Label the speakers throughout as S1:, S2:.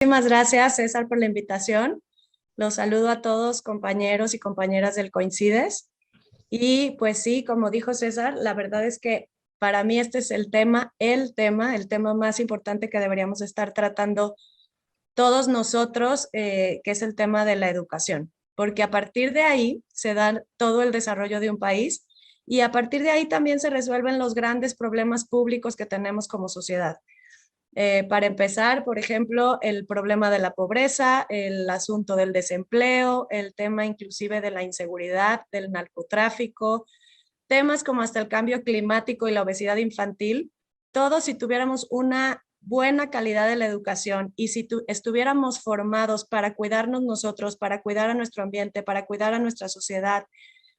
S1: Muchísimas gracias, César, por la invitación. Los saludo a todos, compañeros y compañeras del Coincides. Y pues sí, como dijo César, la verdad es que para mí este es el tema más importante que deberíamos estar tratando todos nosotros, que es el tema de la educación. Porque a partir de ahí se da todo el desarrollo de un país y a partir de ahí también se resuelven los grandes problemas públicos que tenemos como sociedad. Para empezar, por ejemplo, el problema de la pobreza, el asunto del desempleo, el tema inclusive de la inseguridad, del narcotráfico, temas como hasta el cambio climático y la obesidad infantil, todos si tuviéramos una buena calidad de la educación y si estuviéramos formados para cuidarnos nosotros, para cuidar a nuestro ambiente, para cuidar a nuestra sociedad,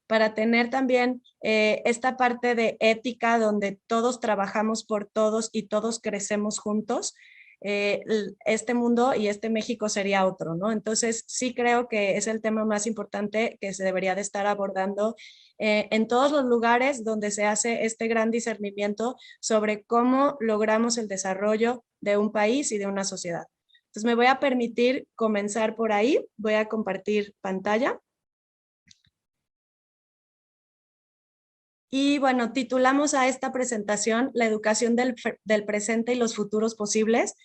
S1: para tener también esta parte de ética donde todos trabajamos por todos y todos crecemos juntos, este mundo y este México sería otro, ¿no? Entonces sí creo que es el tema más importante que se debería de estar abordando en todos los lugares donde se hace este gran discernimiento sobre cómo logramos el desarrollo de un país y de una sociedad. Entonces me voy a permitir comenzar por ahí, voy a compartir pantalla. Y bueno, titulamos a esta presentación La educación del presente y los futuros posibles,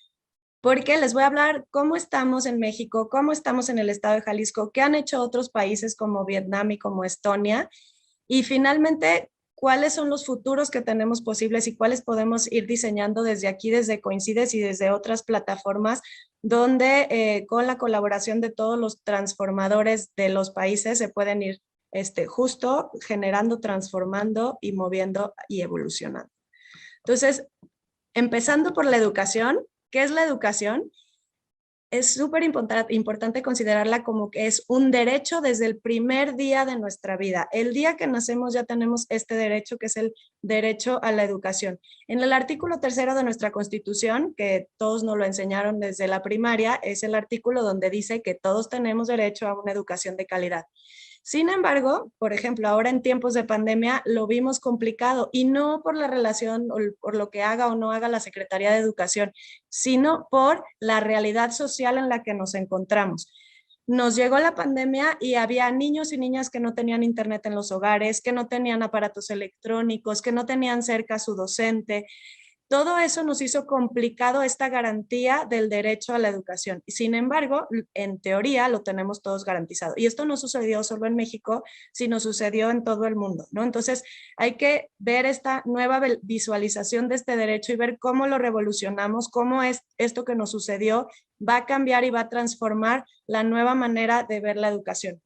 S1: porque les voy a hablar cómo estamos en México, cómo estamos en el estado de Jalisco, qué han hecho otros países como Vietnam y como Estonia, y finalmente, cuáles son los futuros que tenemos posibles y cuáles podemos ir diseñando desde aquí, desde Coincides y desde otras plataformas, donde con la colaboración de todos los transformadores de los países se pueden ir justo generando, transformando y moviendo y evolucionando. Entonces, empezando por la educación, ¿qué es la educación? Es súper importante considerarla como que es un derecho desde el primer día de nuestra vida. El día que nacemos ya tenemos este derecho, que es el derecho a la educación. En el artículo 3 de nuestra Constitución, que todos nos lo enseñaron desde la primaria, es el artículo donde dice que todos tenemos derecho a una educación de calidad. Sin embargo, por ejemplo, ahora en tiempos de pandemia lo vimos complicado y no por la relación o por lo que haga o no haga la Secretaría de Educación, sino por la realidad social en la que nos encontramos. Nos llegó la pandemia y había niños y niñas que no tenían internet en los hogares, que no tenían aparatos electrónicos, que no tenían cerca a su docente. Todo eso nos hizo complicado esta garantía del derecho a la educación. Sin embargo, en teoría lo tenemos todos garantizado. Y esto no sucedió solo en México, sino sucedió en todo el mundo, ¿no? Entonces, hay que ver esta nueva visualización de este derecho y ver cómo lo revolucionamos, cómo es esto que nos sucedió va a cambiar y va a transformar la nueva manera de ver la educación.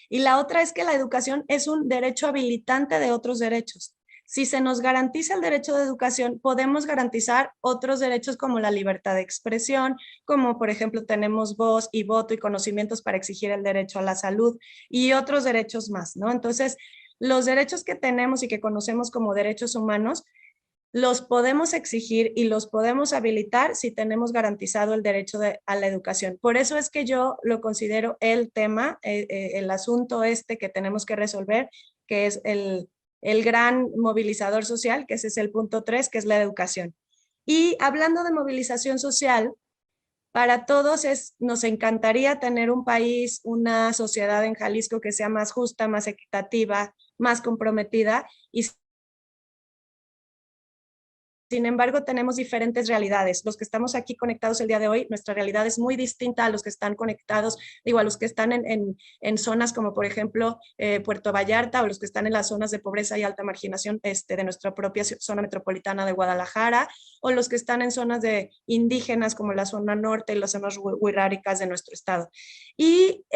S1: Y la otra es que la educación es un derecho habilitante de otros derechos. Si se nos garantiza el derecho de educación, podemos garantizar otros derechos como la libertad de expresión, como por ejemplo tenemos voz y voto y conocimientos para exigir el derecho a la salud y otros derechos más, ¿no? Entonces, los derechos que tenemos y que conocemos como derechos humanos, los podemos exigir y los podemos habilitar si tenemos garantizado el derecho a la educación. Por eso es que yo lo considero el tema, el asunto que tenemos que resolver, que es el gran movilizador social, que ese es el punto 3, que es la educación. Y hablando de movilización social, para todos nos encantaría tener un país, una sociedad en Jalisco que sea más justa, más equitativa, más comprometida y sin embargo, tenemos diferentes realidades. Los que estamos aquí conectados el día de hoy, nuestra realidad es muy distinta a los que están conectados, a los que están en zonas como, por ejemplo, Puerto Vallarta o los que están en las zonas de pobreza y alta marginación de nuestra propia zona metropolitana de Guadalajara, o los que están en zonas de indígenas como la zona norte y las zonas wixárikas de nuestro estado. Y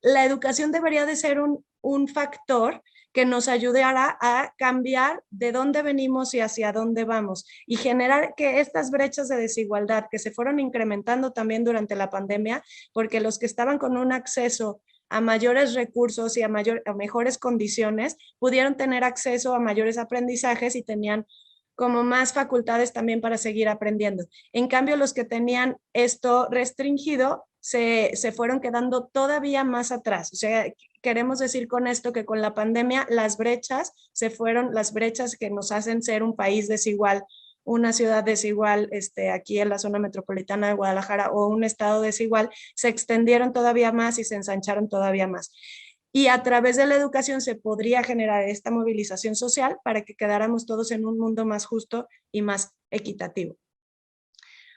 S1: la educación debería de ser un factor que nos ayudará a cambiar de dónde venimos y hacia dónde vamos y generar que estas brechas de desigualdad que se fueron incrementando también durante la pandemia, porque los que estaban con un acceso a mayores recursos y a mejores condiciones pudieron tener acceso a mayores aprendizajes y tenían como más facultades también para seguir aprendiendo. En cambio, los que tenían esto restringido se fueron quedando todavía más atrás. O sea, queremos decir con esto que con la pandemia las brechas que nos hacen ser un país desigual una ciudad desigual aquí en la zona metropolitana de Guadalajara o un estado desigual, se extendieron todavía más y se ensancharon todavía más. Y a través de la educación se podría generar esta movilización social para que quedáramos todos en un mundo más justo y más equitativo.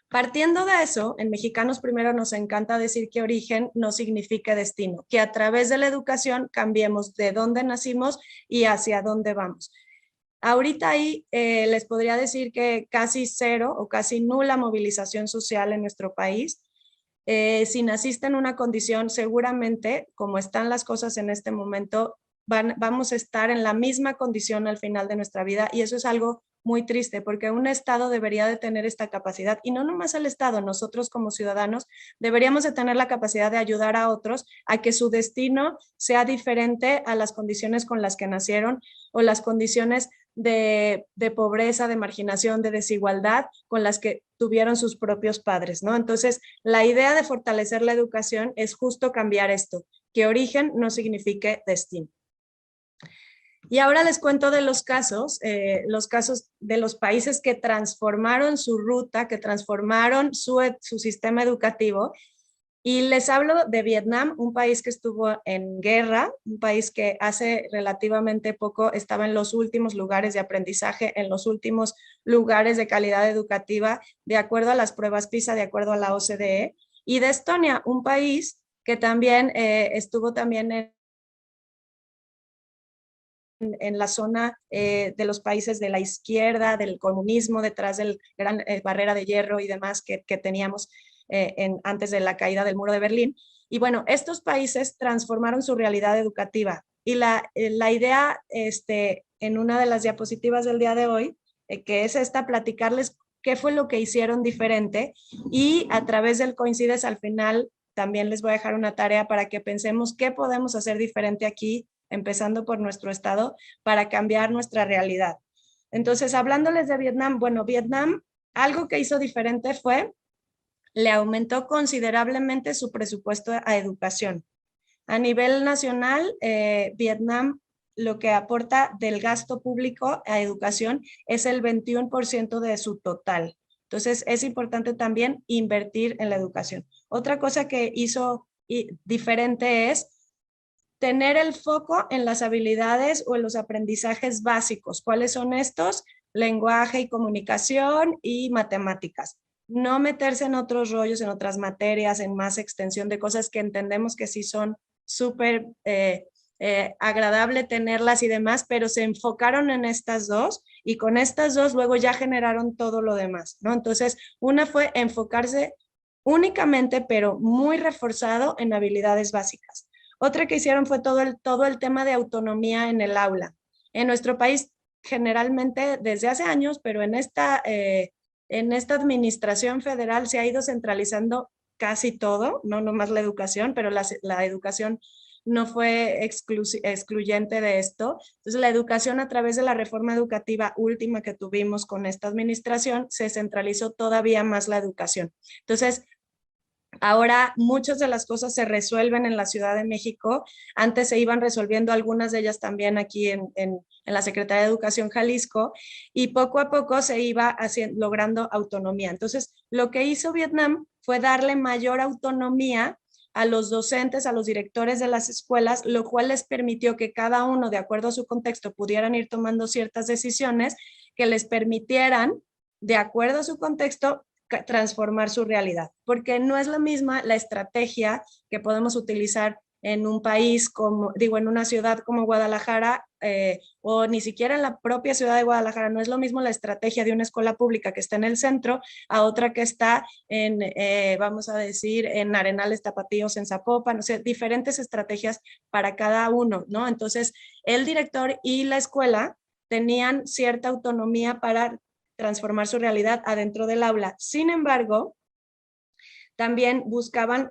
S1: Partiendo de eso, en Mexicanos Primero nos encanta decir que origen no significa destino, que a través de la educación cambiemos de dónde nacimos y hacia dónde vamos. Ahorita ahí les podría decir que casi cero o casi nula movilización social en nuestro país. Si naciste en una condición, seguramente, como están las cosas en este momento, vamos a estar en la misma condición al final de nuestra vida, y eso es algo muy triste, porque un Estado debería de tener esta capacidad, y no nomás el Estado, nosotros como ciudadanos deberíamos de tener la capacidad de ayudar a otros a que su destino sea diferente a las condiciones con las que nacieron o las condiciones de pobreza, de marginación, de desigualdad con las que tuvieron sus propios padres, ¿no? Entonces, la idea de fortalecer la educación es justo cambiar esto, que origen no signifique destino. Y ahora les cuento de los casos de los países que transformaron su ruta, que transformaron su sistema educativo. Y les hablo de Vietnam, un país que estuvo en guerra, un país que hace relativamente poco estaba en los últimos lugares de aprendizaje, en los últimos lugares de calidad educativa, de acuerdo a las pruebas PISA, de acuerdo a la OCDE. Y de Estonia, un país que también estuvo también en la zona de los países de la izquierda, del comunismo, detrás del gran barrera de hierro y demás que teníamos antes de la caída del muro de Berlín. Y bueno, estos países transformaron su realidad educativa. Y la idea en una de las diapositivas del día de hoy, que es esta, platicarles qué fue lo que hicieron diferente, y a través del Coincides al final también les voy a dejar una tarea para que pensemos qué podemos hacer diferente aquí, empezando por nuestro estado, para cambiar nuestra realidad. Entonces, hablándoles de Vietnam, bueno, Vietnam, algo que hizo diferente fue, le aumentó considerablemente su presupuesto a educación. A nivel nacional, Vietnam lo que aporta del gasto público a educación es el 21% de su total. Entonces, es importante también invertir en la educación. Otra cosa que hizo diferente es tener el foco en las habilidades o en los aprendizajes básicos. ¿Cuáles son estos? Lenguaje y comunicación y matemáticas. No meterse en otros rollos, en otras materias, en más extensión de cosas que entendemos que sí son súper agradable tenerlas y demás, pero se enfocaron en estas dos, y con estas dos luego ya generaron todo lo demás, ¿no? Entonces, una fue enfocarse únicamente, pero muy reforzado en habilidades básicas. Otra que hicieron fue todo el tema de autonomía en el aula. En nuestro país, generalmente desde hace años, pero en esta administración federal se ha ido centralizando casi todo, no nomás la educación, pero la educación no fue excluyente de esto. Entonces, la educación, a través de la reforma educativa última que tuvimos con esta administración, se centralizó todavía más la educación. Entonces, ahora muchas de las cosas se resuelven en la Ciudad de México. Antes se iban resolviendo algunas de ellas también aquí en la Secretaría de Educación Jalisco, y poco a poco se iba logrando autonomía. Entonces, lo que hizo Vietnam fue darle mayor autonomía a los docentes, a los directores de las escuelas, lo cual les permitió que cada uno, de acuerdo a su contexto, pudieran ir tomando ciertas decisiones que les permitieran, de acuerdo a su contexto, transformar su realidad, porque no es la misma la estrategia que podemos utilizar en un país como, digo, en una ciudad como Guadalajara, o ni siquiera en la propia ciudad de Guadalajara. No es lo mismo la estrategia de una escuela pública que está en el centro a otra que está en, vamos a decir, en Arenales Tapatíos, en Zapopan, o sea, diferentes estrategias para cada uno, ¿no? Entonces, el director y la escuela tenían cierta autonomía para transformar su realidad adentro del aula. Sin embargo, también buscaban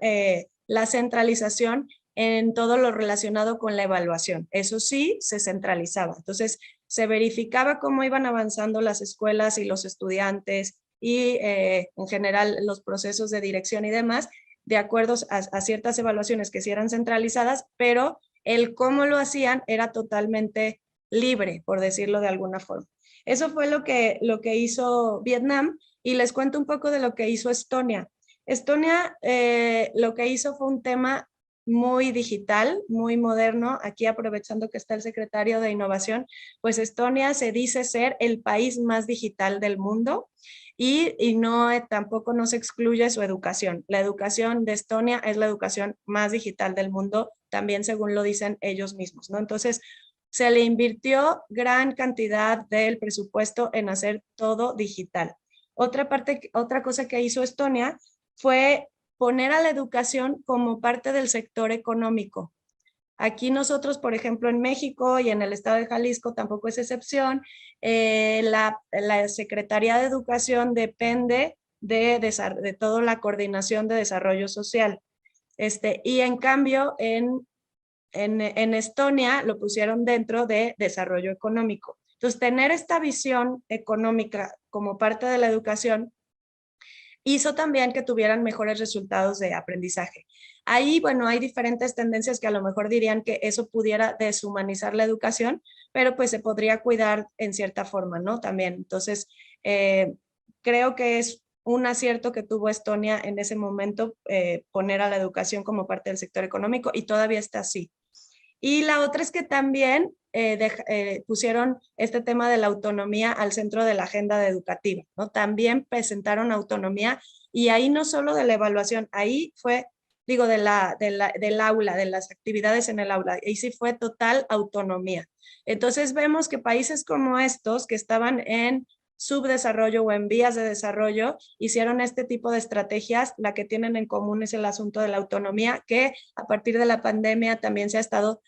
S1: la centralización en todo lo relacionado con la evaluación. Eso sí, se centralizaba. Entonces, se verificaba cómo iban avanzando las escuelas y los estudiantes y en general los procesos de dirección y demás, de acuerdo a ciertas evaluaciones que sí eran centralizadas, pero el cómo lo hacían era totalmente libre, por decirlo de alguna forma. Eso fue lo que hizo Vietnam, y les cuento un poco de lo que hizo Estonia. Estonia lo que hizo fue un tema muy digital, muy moderno. Aquí, aprovechando que está el secretario de Innovación, pues Estonia se dice ser el país más digital del mundo, y no, tampoco no se excluye su educación. La educación de Estonia es la educación más digital del mundo, también según lo dicen ellos mismos, ¿no? Entonces, se le invirtió gran cantidad del presupuesto en hacer todo digital. Otra cosa que hizo Estonia fue poner a la educación como parte del sector económico. Aquí nosotros, por ejemplo, en México y en el estado de Jalisco tampoco es excepción, la Secretaría de Educación depende de toda la coordinación de desarrollo social. Y en cambio, en Estonia lo pusieron dentro de desarrollo económico. Entonces, tener esta visión económica como parte de la educación hizo también que tuvieran mejores resultados de aprendizaje. Ahí, bueno, hay diferentes tendencias que a lo mejor dirían que eso pudiera deshumanizar la educación, pero pues se podría cuidar en cierta forma, ¿no? También. Entonces, creo que es un acierto que tuvo Estonia en ese momento, poner a la educación como parte del sector económico, y todavía está así. Y la otra es que también pusieron este tema de la autonomía al centro de la agenda educativa, ¿no? También presentaron autonomía, y ahí no solo de la evaluación, ahí fue, digo, del aula, de las actividades en el aula, ahí sí fue total autonomía. Entonces vemos que países como estos, que estaban en subdesarrollo o en vías de desarrollo, hicieron este tipo de estrategias. La que tienen en común es el asunto de la autonomía, que a partir de la pandemia también se ha estado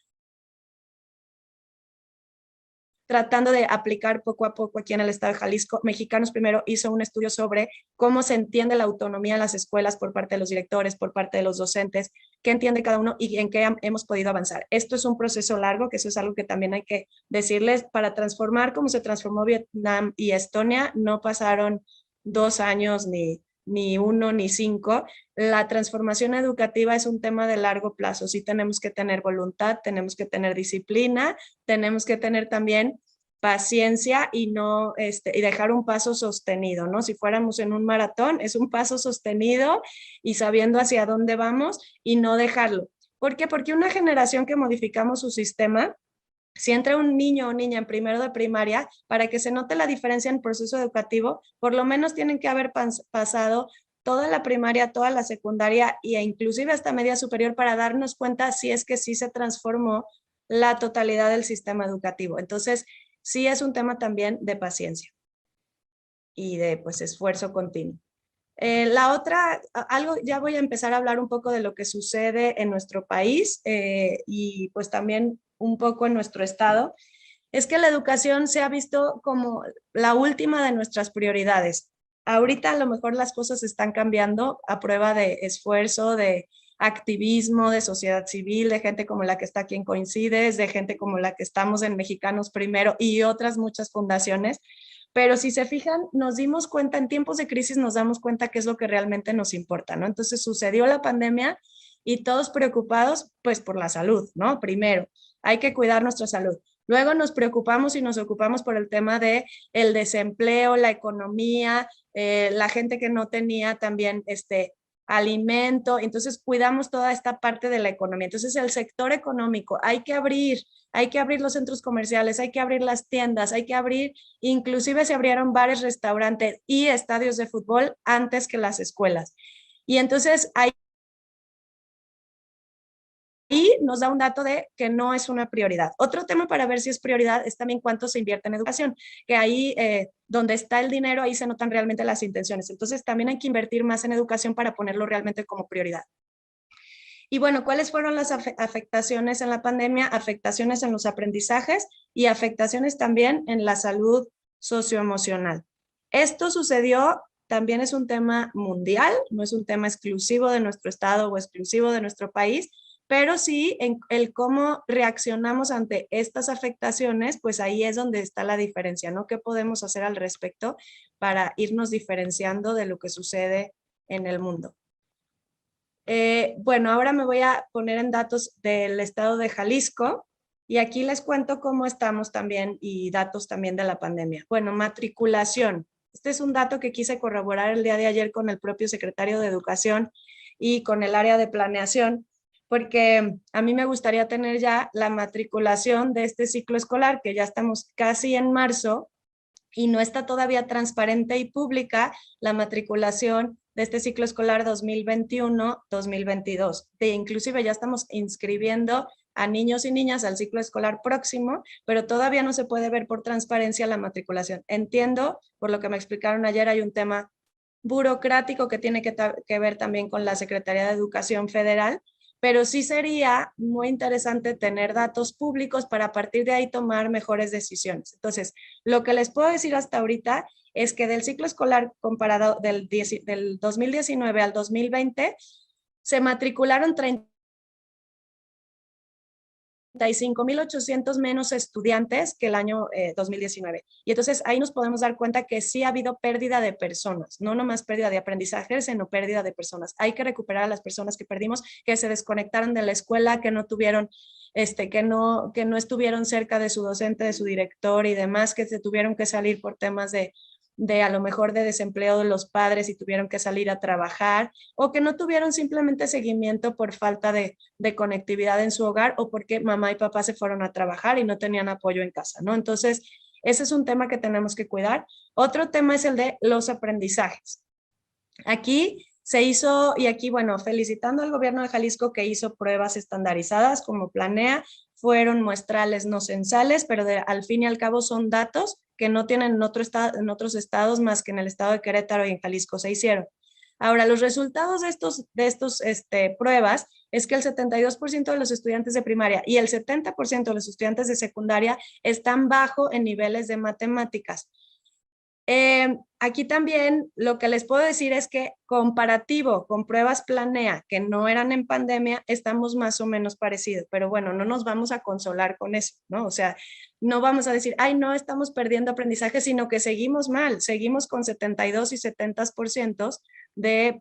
S1: tratando de aplicar poco a poco aquí en el estado de Jalisco. Mexicanos Primero hizo un estudio sobre cómo se entiende la autonomía en las escuelas por parte de los directores, por parte de los docentes, qué entiende cada uno y en qué hemos podido avanzar. Esto es un proceso largo, que eso es algo que también hay que decirles. Para transformar como se transformó Vietnam y Estonia, no pasaron 2 años, ni 1, ni 5. La transformación educativa es un tema de largo plazo. Sí tenemos que tener voluntad, tenemos que tener disciplina, tenemos que tener también paciencia, y no y dejar un paso sostenido, ¿no? Si fuéramos en un maratón, es un paso sostenido y sabiendo hacia dónde vamos, y no dejarlo. ¿Por qué? Porque una generación que modificamos su sistema, si entra un niño o niña en primero de primaria, para que se note la diferencia en el proceso educativo, por lo menos tienen que haber pasado toda la primaria, toda la secundaria e inclusive hasta media superior, para darnos cuenta si es que sí se transformó la totalidad del sistema educativo. Entonces, sí es un tema también de paciencia y de pues esfuerzo continuo. La otra, algo, ya voy a empezar a hablar un poco de lo que sucede en nuestro país, y pues también un poco en nuestro estado, es que la educación se ha visto como la última de nuestras prioridades. Ahorita a lo mejor las cosas están cambiando a prueba de esfuerzo, de activismo, de sociedad civil, de gente como la que está aquí en Coincides, de gente como la que estamos en Mexicanos Primero y otras muchas fundaciones. Pero si se fijan, nos dimos cuenta, en tiempos de crisis nos damos cuenta qué es lo que realmente nos importa, ¿no? Entonces sucedió la pandemia y todos preocupados pues por la salud, ¿no? Primero, hay que cuidar nuestra salud. Luego nos preocupamos y nos ocupamos por el tema de el desempleo, la economía, la gente que no tenía también alimento. Entonces cuidamos toda esta parte de la economía. Entonces el sector económico, hay que abrir los centros comerciales, hay que abrir las tiendas, hay que abrir, inclusive se abrieron bares, restaurantes y estadios de fútbol antes que las escuelas. Y entonces ahí nos da un dato de que no es una prioridad. Otro tema para ver si es prioridad es también cuánto se invierte en educación, que ahí donde está el dinero, ahí se notan realmente las intenciones. Entonces también hay que invertir más en educación para ponerlo realmente como prioridad. Y bueno, ¿cuáles fueron las afectaciones en la pandemia? Afectaciones en los aprendizajes y afectaciones también en la salud socioemocional. Esto sucedió, también es un tema mundial, no es un tema exclusivo de nuestro estado o exclusivo de nuestro país, pero sí en el cómo reaccionamos ante estas afectaciones, pues ahí es donde está la diferencia, ¿no? ¿Qué podemos hacer al respecto para irnos diferenciando de lo que sucede en el mundo? Bueno, ahora me voy a poner en datos del estado de Jalisco. Y aquí les cuento cómo estamos también y datos también de la pandemia. Bueno, matriculación. Este es un dato que quise corroborar el día de ayer con el propio secretario de Educación y con el área de planeación, porque a mí me gustaría tener ya la matriculación de este ciclo escolar, que ya estamos casi en marzo, y no está todavía transparente y pública la matriculación de este ciclo escolar 2021-2022. Inclusive ya estamos inscribiendo a niños y niñas al ciclo escolar próximo, pero todavía no se puede ver por transparencia la matriculación. Entiendo, por lo que me explicaron ayer, hay un tema burocrático que tiene que ver también con la Secretaría de Educación Federal, pero sí sería muy interesante tener datos públicos para a partir de ahí tomar mejores decisiones. Entonces, lo que les puedo decir hasta ahorita es que del ciclo escolar comparado del 2019 al 2020, se matricularon 35,800 menos estudiantes que el año 2019. Y entonces ahí nos podemos dar cuenta que sí ha habido pérdida de personas, no nomás pérdida de aprendizaje, sino pérdida de personas. Hay que recuperar a las personas que perdimos, que se desconectaron de la escuela, que no tuvieron, que no estuvieron cerca de su docente, de su director y demás, que se tuvieron que salir por temas de a lo mejor de desempleo de los padres y tuvieron que salir a trabajar, o que no tuvieron simplemente seguimiento por falta de conectividad en su hogar o porque mamá y papá se fueron a trabajar y no tenían apoyo en casa, ¿no? Entonces, ese es un tema que tenemos que cuidar. Otro tema es el de los aprendizajes. Aquí se hizo, y aquí, bueno, felicitando al gobierno de Jalisco que hizo pruebas estandarizadas como planea, fueron muestrales no censales, pero al fin y al cabo son datos que no tienen en otros estados más que en el estado de Querétaro y en Jalisco se hicieron. Ahora, los resultados de estos pruebas es que el 72% de los estudiantes de primaria y el 70% de los estudiantes de secundaria están bajo en niveles de matemáticas. Aquí también lo que les puedo decir es que comparativo con pruebas planea que no eran en pandemia, estamos más o menos parecidos, pero bueno, no nos vamos a consolar con eso, ¿no? O sea, no vamos a decir, ay, no, estamos perdiendo aprendizaje, sino que seguimos mal, seguimos con 72 y 70% de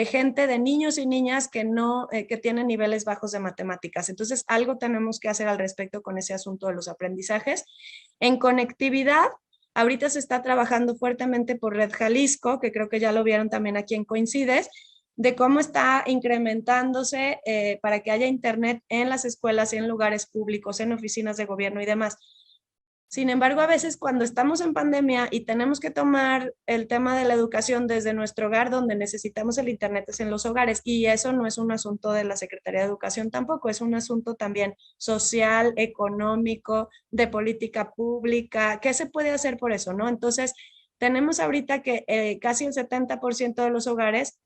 S1: gente, de niños y niñas que no, que tienen niveles bajos de matemáticas. Entonces, algo tenemos que hacer al respecto con ese asunto de los aprendizajes. En conectividad, ahorita se está trabajando fuertemente por Red Jalisco, que creo que ya lo vieron también aquí en Coincides, de cómo está incrementándose para que haya internet en las escuelas y en lugares públicos, en oficinas de gobierno y demás. Sin embargo, a veces cuando estamos en pandemia y tenemos que tomar el tema de la educación desde nuestro hogar, donde necesitamos el internet es en los hogares, y eso no es un asunto de la Secretaría de Educación tampoco, es un asunto también social, económico, de política pública. ¿Qué se puede hacer por eso, no? Entonces, tenemos ahorita que casi el 70% de los hogares,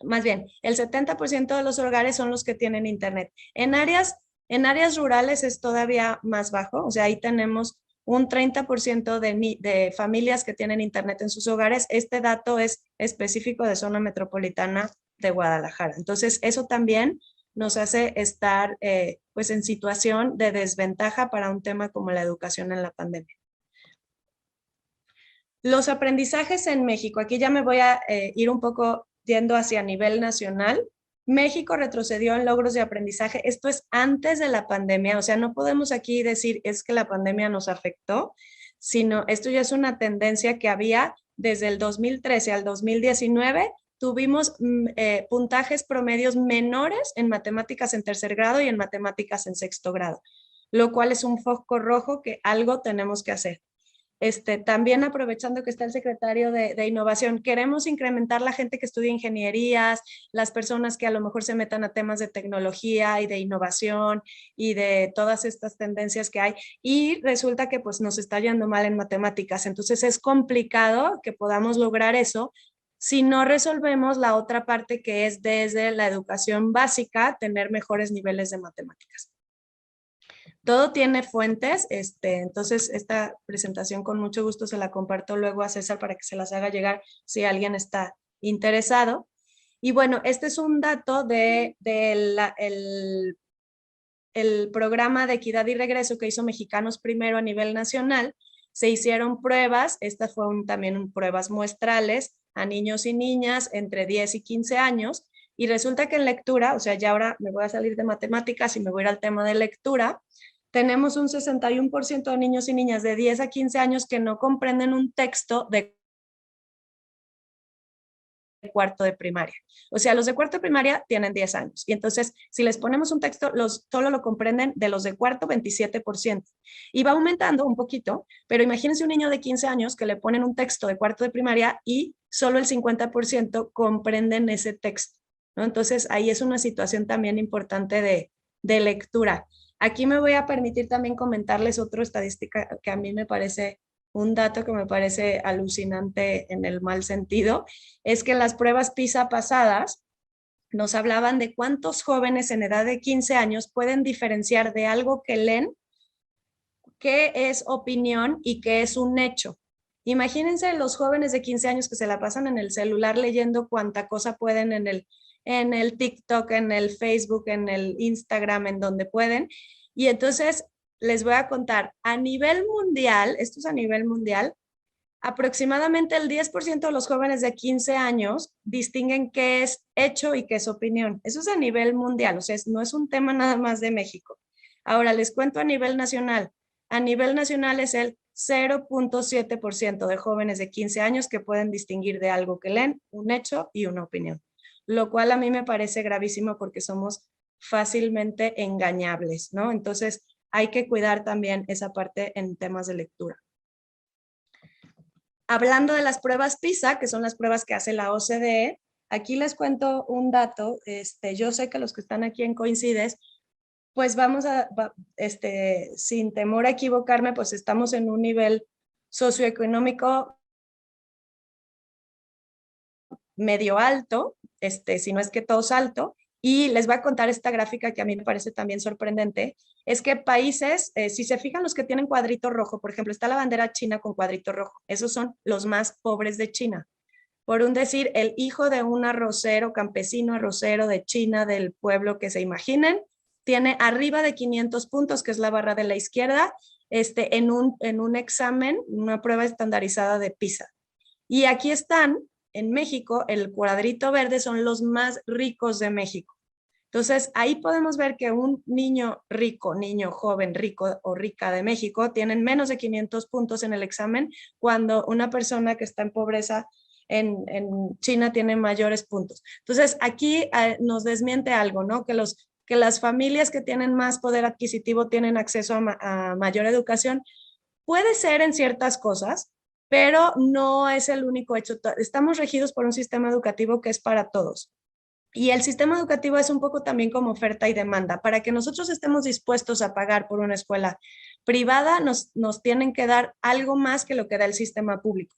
S1: más bien, el 70% de los hogares son los que tienen internet. En áreas rurales es todavía más bajo, o sea, ahí tenemos un 30% de familias que tienen internet en sus hogares. Este dato es específico de zona metropolitana de Guadalajara. Entonces, eso también nos hace estar pues en situación de desventaja para un tema como la educación en la pandemia. Los aprendizajes en México, aquí ya me voy a ir un poco yendo hacia nivel nacional. México retrocedió en logros de aprendizaje. Esto es antes de la pandemia, o sea, no podemos aquí decir es que la pandemia nos afectó, sino esto ya es una tendencia que había desde el 2013 al 2019. Tuvimos puntajes promedios menores en matemáticas en tercer grado y en matemáticas en sexto grado, lo cual es un foco rojo que algo tenemos que hacer. También aprovechando que está el secretario de Innovación, queremos incrementar la gente que estudia ingenierías, las personas que a lo mejor se metan a temas de tecnología y de innovación y de todas estas tendencias que hay, y resulta que pues nos está yendo mal en matemáticas. Entonces es complicado que podamos lograr eso si no resolvemos la otra parte, que es desde la educación básica tener mejores niveles de matemáticas. Todo tiene fuentes, entonces esta presentación con mucho gusto se la comparto luego a César para que se las haga llegar si alguien está interesado. Y bueno, este es un dato el programa de equidad y regreso que hizo Mexicanos Primero a nivel nacional. Se hicieron pruebas, estas fueron también pruebas muestrales a niños y niñas entre 10 y 15 años, Y resulta que en lectura, o sea, ya ahora me voy a salir de matemáticas y me voy a ir al tema de lectura, tenemos un 61% de niños y niñas de 10 a 15 años que no comprenden un texto de cuarto de primaria. O sea, los de cuarto de primaria tienen 10 años. Y entonces, si les ponemos un texto, solo lo comprenden de los de cuarto 27%. Y va aumentando un poquito, pero imagínense un niño de 15 años que le ponen un texto de cuarto de primaria y solo el 50% comprenden ese texto, ¿no? Entonces, ahí es una situación también importante de lectura. Aquí me voy a permitir también comentarles otra estadística que a mí me parece un dato que me parece alucinante en el mal sentido, es que en las pruebas PISA pasadas nos hablaban de cuántos jóvenes en edad de 15 años pueden diferenciar de algo que leen, qué es opinión y qué es un hecho. Imagínense los jóvenes de 15 años que se la pasan en el celular leyendo cuánta cosa pueden en el TikTok, en el Facebook, en el Instagram, en donde pueden. Y entonces les voy a contar, a nivel mundial, esto es a nivel mundial, aproximadamente el 10% de los jóvenes de 15 años distinguen qué es hecho y qué es opinión. Eso es a nivel mundial, o sea, no es un tema nada más de México. Ahora les cuento a nivel nacional. A nivel nacional es el 0.7% de jóvenes de 15 años que pueden distinguir de algo que leen, un hecho y una opinión, lo cual a mí me parece gravísimo porque somos fácilmente engañables, ¿no? Entonces hay que cuidar también esa parte en temas de lectura. Hablando de las pruebas PISA, que son las pruebas que hace la OCDE, aquí les cuento un dato. Yo sé que los que están aquí en Coincides, pues vamos a, sin temor a equivocarme, pues estamos en un nivel socioeconómico medio alto, si no es que todos alto, y les voy a contar esta gráfica que a mí me parece también sorprendente, es que países, si se fijan los que tienen cuadrito rojo, por ejemplo, está la bandera china con cuadrito rojo, esos son los más pobres de China. Por un decir, el hijo de un arrocero, campesino arrocero de China, del pueblo que se imaginen, tiene arriba de 500 puntos, que es la barra de la izquierda, en un examen, una prueba estandarizada de PISA. Y aquí están, en México, el cuadrito verde son los más ricos de México. Entonces, ahí podemos ver que un niño rico, niño joven rico o rica de México, tienen menos de 500 puntos en el examen, cuando una persona que está en pobreza en China tiene mayores puntos. Entonces, aquí nos desmiente algo, ¿no? Que las familias que tienen más poder adquisitivo tienen acceso a mayor educación. Puede ser en ciertas cosas, pero no es el único hecho. Estamos regidos por un sistema educativo que es para todos. Y el sistema educativo es un poco también como oferta y demanda. Para que nosotros estemos dispuestos a pagar por una escuela privada, nos tienen que dar algo más que lo que da el sistema público.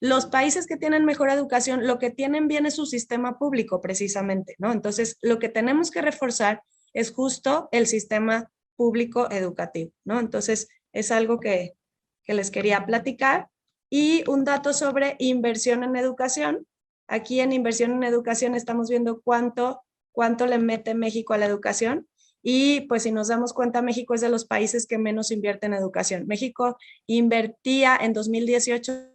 S1: Los países que tienen mejor educación, lo que tienen bien es su sistema público precisamente, ¿no? Entonces, lo que tenemos que reforzar es justo el sistema público educativo, ¿no? Entonces, es algo que les quería platicar. Y un dato sobre inversión en educación. Aquí en inversión en educación estamos viendo cuánto le mete México a la educación. Y pues si nos damos cuenta, México es de los países que menos invierte en educación. México invertía en 2018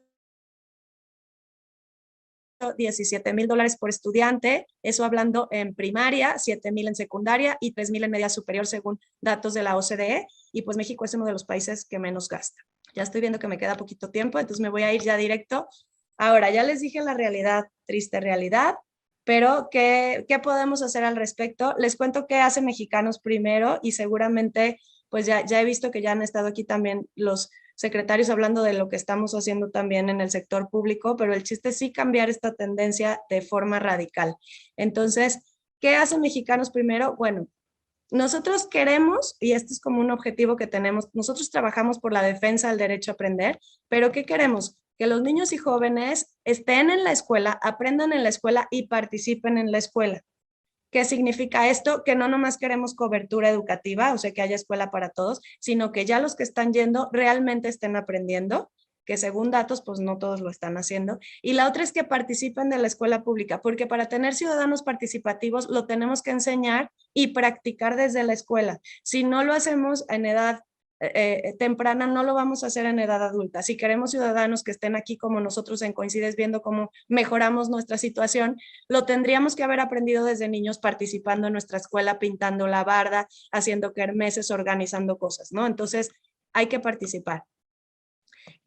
S1: $17,000 por estudiante, eso hablando en primaria, 7,000 en secundaria y 3,000 en media superior según datos de la OCDE, y pues México es uno de los países que menos gasta. Ya estoy viendo que me queda poquito tiempo, entonces me voy a ir ya directo. Ahora, ya les dije la realidad, triste realidad, pero ¿qué podemos hacer al respecto? Les cuento qué hace Mexicanos Primero, y seguramente pues ya he visto que ya han estado aquí también los secretarios hablando de lo que estamos haciendo también en el sector público, pero el chiste es sí cambiar esta tendencia de forma radical. Entonces, ¿qué hace Mexicanos Primero? Bueno, nosotros queremos, y este es como un objetivo que tenemos, nosotros trabajamos por la defensa del derecho a aprender, pero ¿qué queremos? Que los niños y jóvenes estén en la escuela, aprendan en la escuela y participen en la escuela. ¿Qué significa esto? Que no nomás queremos cobertura educativa, o sea, que haya escuela para todos, sino que ya los que están yendo realmente estén aprendiendo, que según datos, pues no todos lo están haciendo. Y la otra es que participen de la escuela pública, porque para tener ciudadanos participativos lo tenemos que enseñar y practicar desde la escuela. Si no lo hacemos en edad temprana no lo vamos a hacer en edad adulta. Si queremos ciudadanos que estén aquí como nosotros en Coincides viendo cómo mejoramos nuestra situación, lo tendríamos que haber aprendido desde niños participando en nuestra escuela, pintando la barda, haciendo kermeses, organizando cosas, ¿no? Entonces, hay que participar.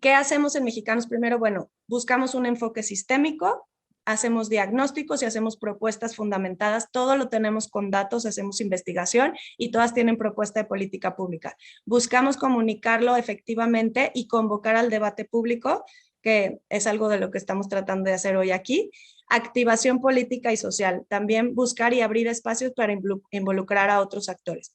S1: ¿Qué hacemos en Mexicanos Primero? Bueno, buscamos un enfoque sistémico, hacemos diagnósticos y hacemos propuestas fundamentadas, todo lo tenemos con datos, hacemos investigación y todas tienen propuesta de política pública. Buscamos comunicarlo efectivamente y convocar al debate público, que es algo de lo que estamos tratando de hacer hoy aquí. Activación política y social, también buscar y abrir espacios para involucrar a otros actores.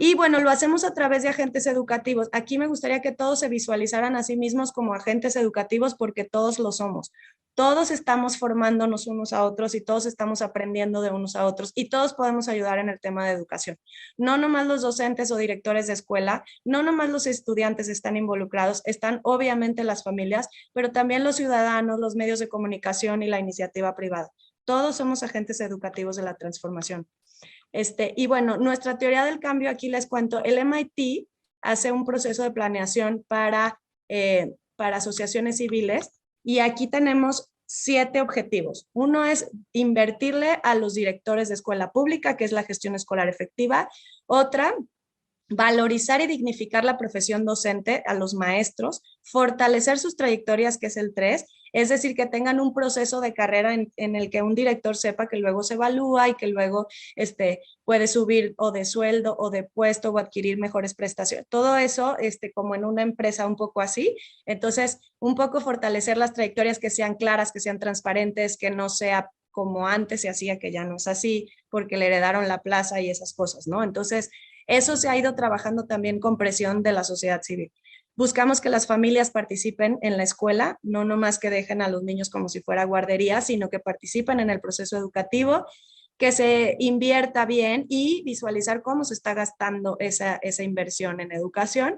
S1: Y bueno, lo hacemos a través de agentes educativos. Aquí me gustaría que todos se visualizaran a sí mismos como agentes educativos porque todos lo somos. Todos estamos formándonos unos a otros y todos estamos aprendiendo de unos a otros y todos podemos ayudar en el tema de educación. No nomás los docentes o directores de escuela, no nomás los estudiantes están involucrados, están obviamente las familias, pero también los ciudadanos, los medios de comunicación y la iniciativa privada. Todos somos agentes educativos de la transformación. Y bueno, nuestra teoría del cambio, aquí les cuento, el MIT hace un proceso de planeación para asociaciones civiles y aquí tenemos 7 objetivos. Uno es invertirle a los directores de escuela pública, que es la gestión escolar efectiva. Otra, valorizar y dignificar la profesión docente a los maestros, fortalecer sus trayectorias, que es el 3, es decir, que tengan un proceso de carrera en el que un director sepa que luego se evalúa y que luego puede subir o de sueldo o de puesto o adquirir mejores prestaciones. Todo eso como en una empresa un poco así. Entonces, un poco fortalecer las trayectorias que sean claras, que sean transparentes, que no sea como antes se hacía, que ya no es así, porque le heredaron la plaza y esas cosas, ¿no? Entonces, eso se ha ido trabajando también con presión de la sociedad civil. Buscamos que las familias participen en la escuela, no nomás que dejen a los niños como si fuera guardería, sino que participen en el proceso educativo, que se invierta bien y visualizar cómo se está gastando esa inversión en educación.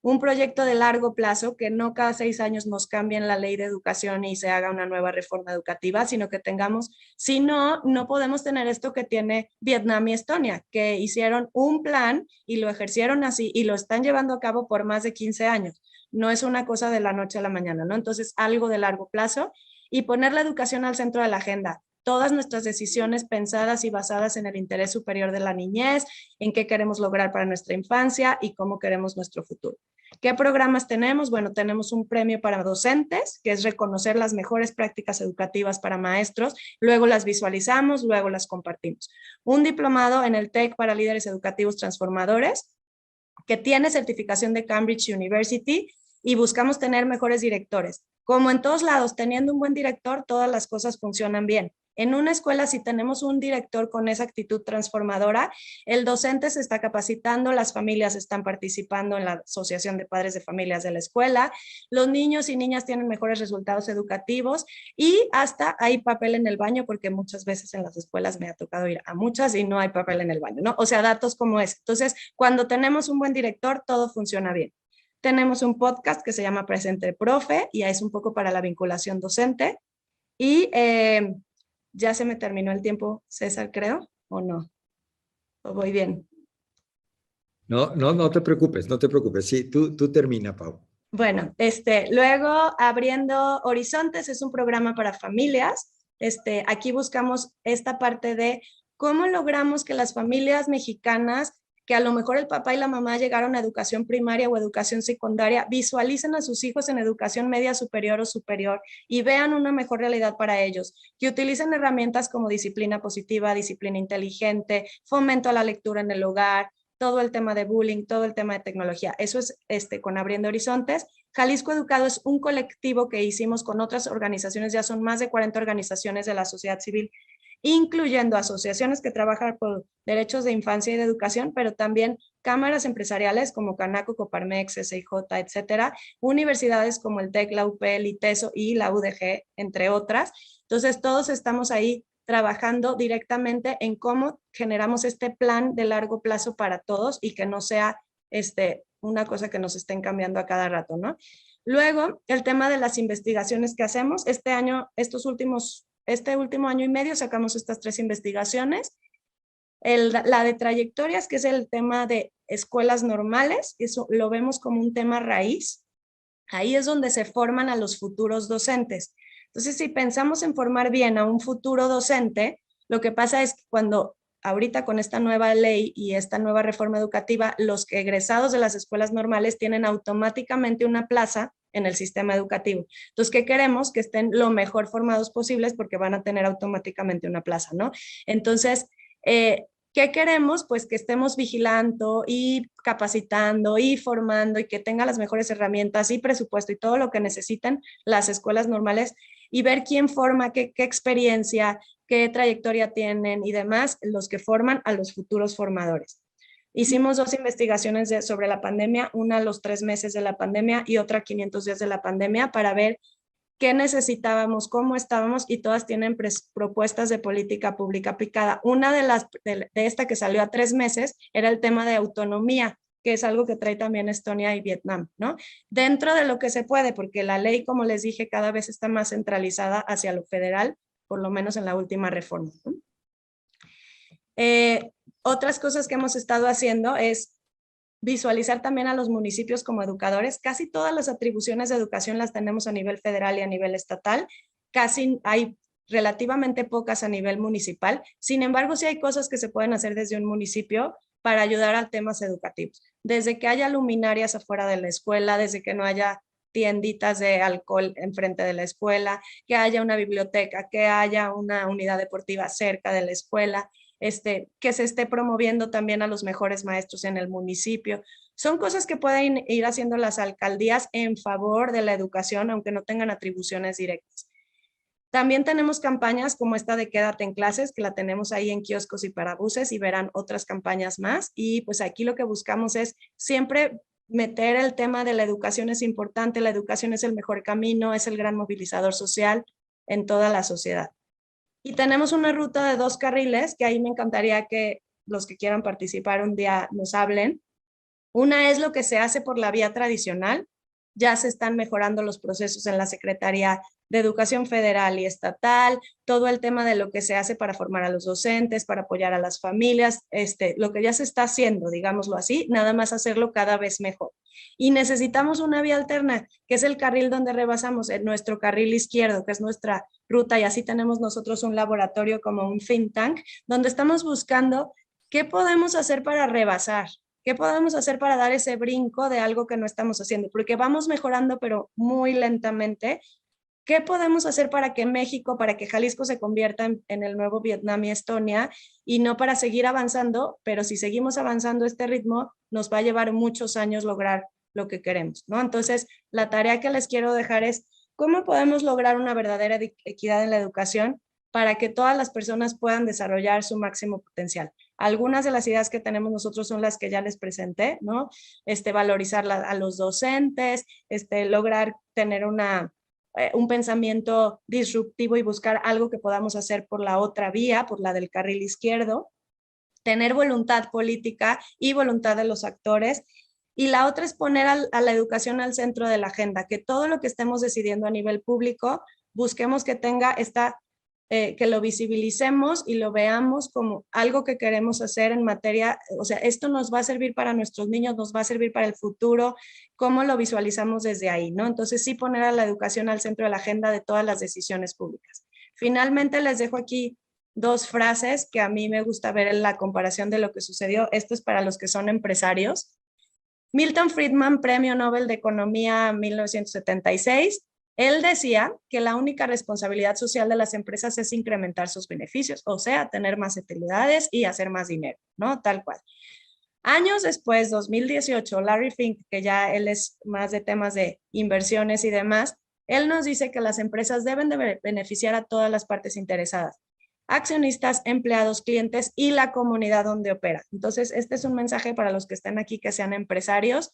S1: Un proyecto de largo plazo, que no cada 6 años nos cambien la ley de educación y se haga una nueva reforma educativa, sino que tengamos, si no, no podemos tener esto que tiene Vietnam y Estonia, que hicieron un plan y lo ejercieron así y lo están llevando a cabo por más de 15 años. No es una cosa de la noche a la mañana, ¿no? Entonces, algo de largo plazo y poner la educación al centro de la agenda. Todas nuestras decisiones pensadas y basadas en el interés superior de la niñez, en qué queremos lograr para nuestra infancia y cómo queremos nuestro futuro. ¿Qué programas tenemos? Bueno, tenemos un premio para docentes, que es reconocer las mejores prácticas educativas para maestros, luego las visualizamos, luego las compartimos. Un diplomado en el TEC para líderes educativos transformadores, que tiene certificación de Cambridge University y buscamos tener mejores directores. Como en todos lados, teniendo un buen director, todas las cosas funcionan bien. En una escuela, si tenemos un director con esa actitud transformadora, el docente se está capacitando, las familias están participando en la asociación de padres de familias de la escuela, los niños y niñas tienen mejores resultados educativos y hasta hay papel en el baño, porque muchas veces en las escuelas me ha tocado ir a muchas y no hay papel en el baño, ¿no? O sea, datos como ese. Entonces, cuando tenemos un buen director, todo funciona bien. Tenemos un podcast que se llama Presente Profe y es un poco para la vinculación docente y ya se me terminó el tiempo, César, creo, ¿o no? ¿O voy bien?
S2: No, no, no te preocupes, no te preocupes. Sí, tú termina, Pau.
S1: Bueno, luego Abriendo Horizontes es un programa para familias. Aquí buscamos esta parte de cómo logramos que las familias mexicanas, que a lo mejor el papá y la mamá llegaron a educación primaria o educación secundaria, visualicen a sus hijos en educación media superior o superior y vean una mejor realidad para ellos, que utilicen herramientas como disciplina positiva, disciplina inteligente, fomento a la lectura en el hogar, todo el tema de bullying, todo el tema de tecnología. Eso es con Abriendo Horizontes. Jalisco Educado es un colectivo que hicimos con otras organizaciones, ya son más de 40 organizaciones de la sociedad civil, incluyendo asociaciones que trabajan por derechos de infancia y de educación, pero también cámaras empresariales como Canaco, Coparmex, SIJ, etcétera, universidades como el TEC, la UP, el ITESO y la UDG, entre otras. Entonces, todos estamos ahí trabajando directamente en cómo generamos este plan de largo plazo para todos y que no sea una cosa que nos estén cambiando a cada rato, ¿no? Luego, el tema de las investigaciones que hacemos. Este último año y medio sacamos estas 3 investigaciones. La de trayectorias, que es el tema de escuelas normales, eso lo vemos como un tema raíz. Ahí es donde se forman a los futuros docentes. Entonces, si pensamos en formar bien a un futuro docente, lo que pasa es que cuando ahorita con esta nueva ley y esta nueva reforma educativa, los egresados de las escuelas normales tienen automáticamente una plaza en el sistema educativo. Entonces, ¿qué queremos? Que estén lo mejor formados posibles porque van a tener automáticamente una plaza, ¿no? Entonces, ¿qué queremos? Pues que estemos vigilando y capacitando y formando y que tenga las mejores herramientas y presupuesto y todo lo que necesiten las escuelas normales y ver quién forma, qué experiencia, qué trayectoria tienen y demás, los que forman a los futuros formadores. Hicimos 2 investigaciones sobre la pandemia, una a los 3 meses de la pandemia y otra a 500 días de la pandemia para ver qué necesitábamos, cómo estábamos, y todas tienen propuestas de política pública aplicada. Una de esta que salió a 3 meses era el tema de autonomía, que es algo que trae también Estonia y Vietnam, ¿no? Dentro de lo que se puede, porque la ley, como les dije, cada vez está más centralizada hacia lo federal, por lo menos en la última reforma, ¿no? Otras cosas que hemos estado haciendo es visualizar también a los municipios como educadores. Casi todas las atribuciones de educación las tenemos a nivel federal y a nivel estatal. Casi hay relativamente pocas a nivel municipal. Sin embargo, sí hay cosas que se pueden hacer desde un municipio para ayudar a temas educativos. Desde que haya luminarias afuera de la escuela, desde que no haya tienditas de alcohol enfrente de la escuela, que haya una biblioteca, que haya una unidad deportiva cerca de la escuela, que se esté promoviendo también a los mejores maestros en el municipio. Son cosas que pueden ir haciendo las alcaldías en favor de la educación, aunque no tengan atribuciones directas. También tenemos campañas como esta de Quédate en Clases, que la tenemos ahí en kioscos y parabuses, y verán otras campañas más. Y pues aquí lo que buscamos es siempre meter el tema de la educación. Es importante, la educación es el mejor camino, es el gran movilizador social en toda la sociedad. Y tenemos una ruta de 2 carriles, que ahí me encantaría que los que quieran participar un día nos hablen. Una es lo que se hace por la vía tradicional. Ya se están mejorando los procesos en la Secretaría de Educación Federal y Estatal, todo el tema de lo que se hace para formar a los docentes, para apoyar a las familias, lo que ya se está haciendo, digámoslo así, nada más hacerlo cada vez mejor. Y necesitamos una vía alterna, que es el carril donde rebasamos, en nuestro carril izquierdo, que es nuestra ruta, y así tenemos nosotros un laboratorio como un think tank, donde estamos buscando qué podemos hacer para rebasar, qué podemos hacer para dar ese brinco de algo que no estamos haciendo, porque vamos mejorando, pero muy lentamente. ¿Qué podemos hacer para que México, para que Jalisco se convierta en el nuevo Vietnam y Estonia, y no para seguir avanzando? Pero si seguimos avanzando este ritmo, nos va a llevar muchos años lograr lo que queremos, ¿no? Entonces, la tarea que les quiero dejar es cómo podemos lograr una verdadera equidad en la educación para que todas las personas puedan desarrollar su máximo potencial. Algunas de las ideas que tenemos nosotros son las que ya les presenté, ¿no? Valorizar a los docentes, lograr tener un pensamiento disruptivo y buscar algo que podamos hacer por la otra vía, por la del carril izquierdo, tener voluntad política y voluntad de los actores. Y la otra es poner a la educación al centro de la agenda, que todo lo que estemos decidiendo a nivel público, busquemos que tenga que lo visibilicemos y lo veamos como algo que queremos hacer en materia, o sea, esto nos va a servir para nuestros niños, nos va a servir para el futuro, cómo lo visualizamos desde ahí, ¿no? Entonces sí poner a la educación al centro de la agenda de todas las decisiones públicas. Finalmente les dejo aquí 2 frases que a mí me gusta ver en la comparación de lo que sucedió. Esto es para los que son empresarios. Milton Friedman, Premio Nobel de Economía 1976, él decía que la única responsabilidad social de las empresas es incrementar sus beneficios, o sea, tener más utilidades y hacer más dinero, ¿no? Tal cual. Años después, 2018, Larry Fink, que ya él es más de temas de inversiones y demás, él nos dice que las empresas deben de beneficiar a todas las partes interesadas: accionistas, empleados, clientes y la comunidad donde opera. Entonces, este es un mensaje para los que están aquí que sean empresarios,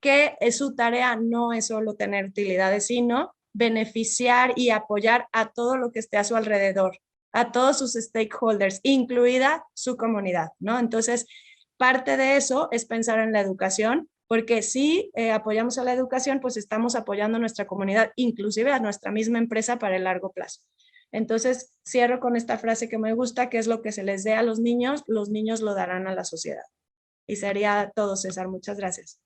S1: que su tarea no es solo tener utilidades, sino beneficiar y apoyar a todo lo que esté a su alrededor, a todos sus stakeholders, incluida su comunidad, ¿no? Entonces, parte de eso es pensar en la educación, porque si apoyamos a la educación, pues estamos apoyando a nuestra comunidad, inclusive a nuestra misma empresa para el largo plazo. Entonces, cierro con esta frase que me gusta, que es lo que se les dé a los niños lo darán a la sociedad. Y sería todo, César. Muchas gracias.